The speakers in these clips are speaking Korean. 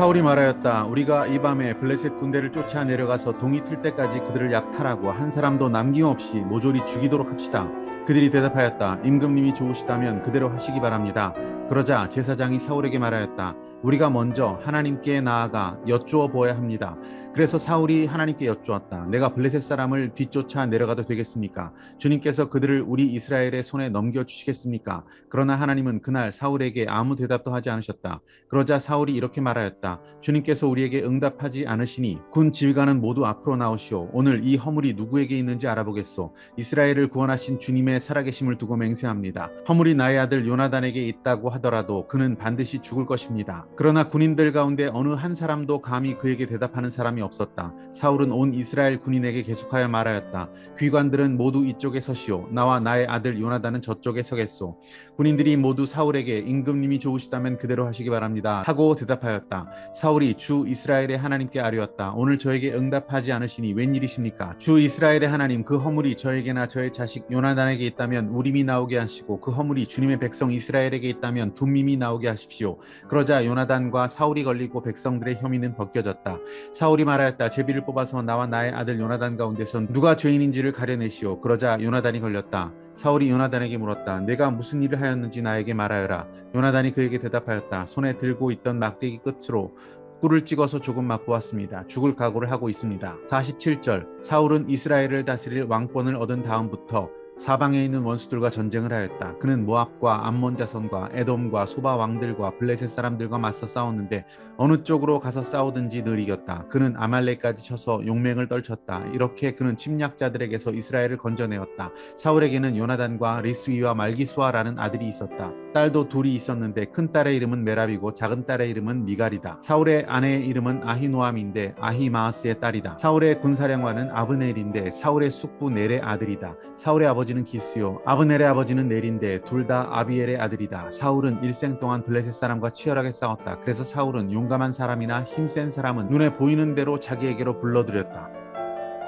사울이 말하였다. 우리가 이 밤에 블레셋 군대를 쫓아 내려가서 동이 틀 때까지 그들을 약탈하고 한 사람도 남김없이 모조리 죽이도록 합시다. 그들이 대답하였다. 임금님이 좋으시다면 그대로 하시기 바랍니다. 그러자 제사장이 사울에게 말하였다. 우리가 먼저 하나님께 나아가 여쭈어 보아야 합니다. 그래서 사울이 하나님께 여쭈었다. 내가 블레셋 사람을 뒤쫓아 내려가도 되겠습니까? 주님께서 그들을 우리 이스라엘의 손에 넘겨주시겠습니까? 그러나 하나님은 그날 사울에게 아무 대답도 하지 않으셨다. 그러자 사울이 이렇게 말하였다. 주님께서 우리에게 응답하지 않으시니 군 지휘관은 모두 앞으로 나오시오. 오늘 이 허물이 누구에게 있는지 알아보겠소. 이스라엘을 구원하신 주님의 살아계심을 두고 맹세합니다. 허물이 나의 아들 요나단에게 있다고 하더라도 그는 반드시 죽을 것입니다. 그러나 군인들 가운데 어느 한 사람도 감히 그에게 대답하는 사람이 없었다. 사울은 온 이스라엘 군인에게 계속하여 말하였다. 귀관들은 모두 이쪽에 서시오. 나와 나의 아들 요나단은 저쪽에 서겠소. 군인들이 모두 사울에게 임금님이 좋으시다면 그대로 하시기 바랍니다 하고 대답하였다. 사울이 주 이스라엘의 하나님께 아뢰었다. 오늘 저에게 응답하지 않으시니 웬일이십니까? 주 이스라엘의 하나님, 그 허물이 저에게나 저의 자식 요나단에게 있다면 우림이 나오게 하시고 그 허물이 주님의 백성 이스라엘에게 있다면 둠밈이 나오게 하십시오. 그러자 요나단과 사울이 걸리고 백성들의 혐의는 벗겨졌다. 사울이 말하였다. 제비를 뽑아서 나와 나의 아들 요나단 가운데서 누가 죄인인지를 가려내시오. 그러자 요나단이 걸렸다. 사울이 요나단에게 물었다. 내가 무슨 일을 하였는지 나에게 말하여라. 요나단이 그에게 대답하였다. 손에 들고 있던 막대기 끝으로 꿀을 찍어서 조금 맛보았습니다. 죽을 각오를 하고 있습니다. 47절. 사울은 이스라엘을 다스릴 왕권을 얻은 다음부터 사방에 있는 원수들과 전쟁을 하였다. 그는 모압과 암몬 자손과 에돔과 소바 왕들과 블레셋 사람들과 맞서 싸웠는데 어느 쪽으로 가서 싸우든지 늘 이겼다. 그는 아말렉까지 쳐서 용맹을 떨쳤다. 이렇게 그는 침략자들에게서 이스라엘을 건져내었다. 사울에게는 요나단과 리스위와 말기수아라는 아들이 있었다. 딸도 둘이 있었는데 큰 딸의 이름은 메랍이고 작은 딸의 이름은 미갈이다. 사울의 아내의 이름은 아히노암인데 아히마아스의 딸이다. 사울의 군사령관은 아브넬인데 사울의 숙부 넬의 아들이다. 사울의 아버지는 기스요 아브넬의 아버지는 넬인데 둘 다 아비엘의 아들이다. 사울은 일생 동안 블레셋 사람과 치열하게 싸웠다. 그래서 사울은 용감한 사람이나 힘센 사람은 눈에 보이는 대로 자기에게로 불러들였다.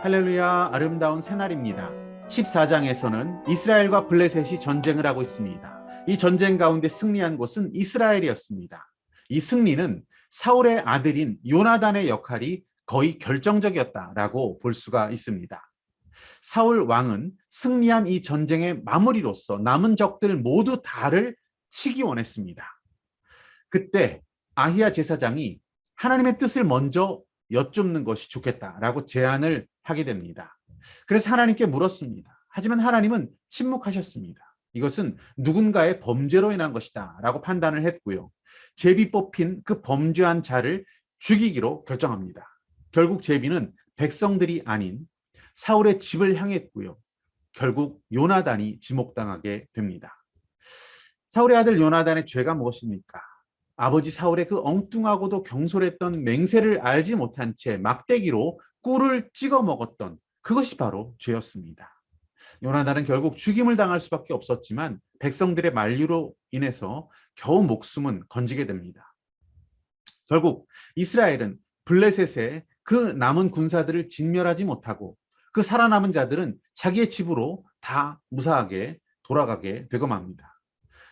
할렐루야, 아름다운 새날입니다. 14장에서는 이스라엘과 블레셋이 전쟁을 하고 있습니다. 이 전쟁 가운데 승리한 곳은 이스라엘이었습니다. 이 승리는 사울의 아들인 요나단의 역할이 거의 결정적이었다라고 볼 수가 있습니다. 사울 왕은 승리한 이 전쟁의 마무리로서 남은 적들 모두 다를 치기 원했습니다. 그때 아히야 제사장이 하나님의 뜻을 먼저 여쭙는 것이 좋겠다라고 제안을 하게 됩니다. 그래서 하나님께 물었습니다. 하지만 하나님은 침묵하셨습니다. 이것은 누군가의 범죄로 인한 것이다 라고 판단을 했고요. 제비 뽑힌 그 범죄한 자를 죽이기로 결정합니다. 결국 제비는 백성들이 아닌 사울의 집을 향했고요. 결국 요나단이 지목당하게 됩니다. 사울의 아들 요나단의 죄가 무엇입니까? 아버지 사울의 그 엉뚱하고도 경솔했던 맹세를 알지 못한 채 막대기로 꿀을 찍어 먹었던 그것이 바로 죄였습니다. 요나단은 결국 죽임을 당할 수밖에 없었지만 백성들의 만류로 인해서 겨우 목숨은 건지게 됩니다. 결국 이스라엘은 블레셋의 그 남은 군사들을 진멸하지 못하고 그 살아남은 자들은 자기의 집으로 다 무사하게 돌아가게 되고 맙니다.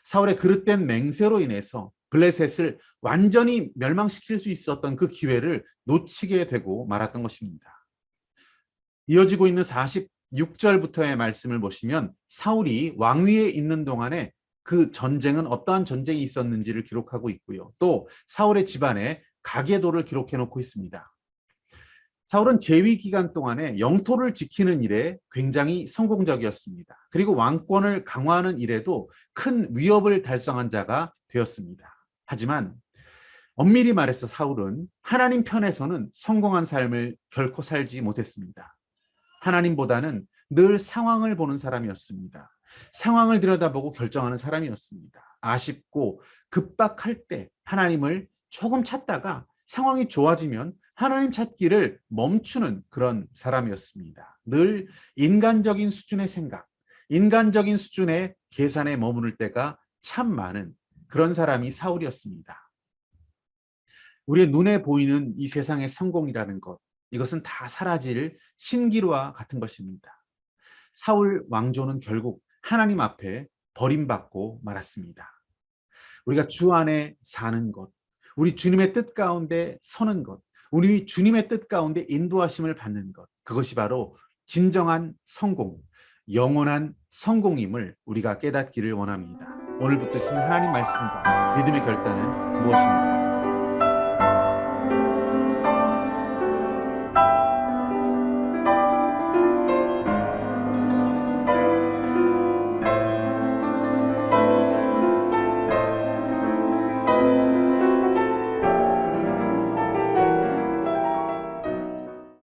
사울의 그릇된 맹세로 인해서 블레셋을 완전히 멸망시킬 수 있었던 그 기회를 놓치게 되고 말았던 것입니다. 이어지고 있는 46절부터의 말씀을 보시면 사울이 왕위에 있는 동안에 그 전쟁은 어떠한 전쟁이 있었는지를 기록하고 있고요. 또 사울의 집안의 가계도를 기록해 놓고 있습니다. 사울은 재위 기간 동안에 영토를 지키는 일에 굉장히 성공적이었습니다. 그리고 왕권을 강화하는 일에도 큰 위협을 달성한 자가 되었습니다. 하지만 엄밀히 말해서 사울은 하나님 편에서는 성공한 삶을 결코 살지 못했습니다. 하나님보다는 늘 상황을 보는 사람이었습니다. 상황을 들여다보고 결정하는 사람이었습니다. 아쉽고 급박할 때 하나님을 조금 찾다가 상황이 좋아지면 하나님 찾기를 멈추는 그런 사람이었습니다. 늘 인간적인 수준의 생각, 인간적인 수준의 계산에 머무를 때가 참 많은 그런 사람이 사울이었습니다. 우리의 눈에 보이는 이 세상의 성공이라는 것, 이것은 다 사라질 신기루와 같은 것입니다. 사울 왕조는 결국 하나님 앞에 버림받고 말았습니다. 우리가 주 안에 사는 것, 우리 주님의 뜻 가운데 서는 것, 우리 주님의 뜻 가운데 인도하심을 받는 것, 그것이 바로 진정한 성공, 영원한 성공임을 우리가 깨닫기를 원합니다. 오늘 붙드신 하나님 말씀과 믿음의 결단은 무엇입니까?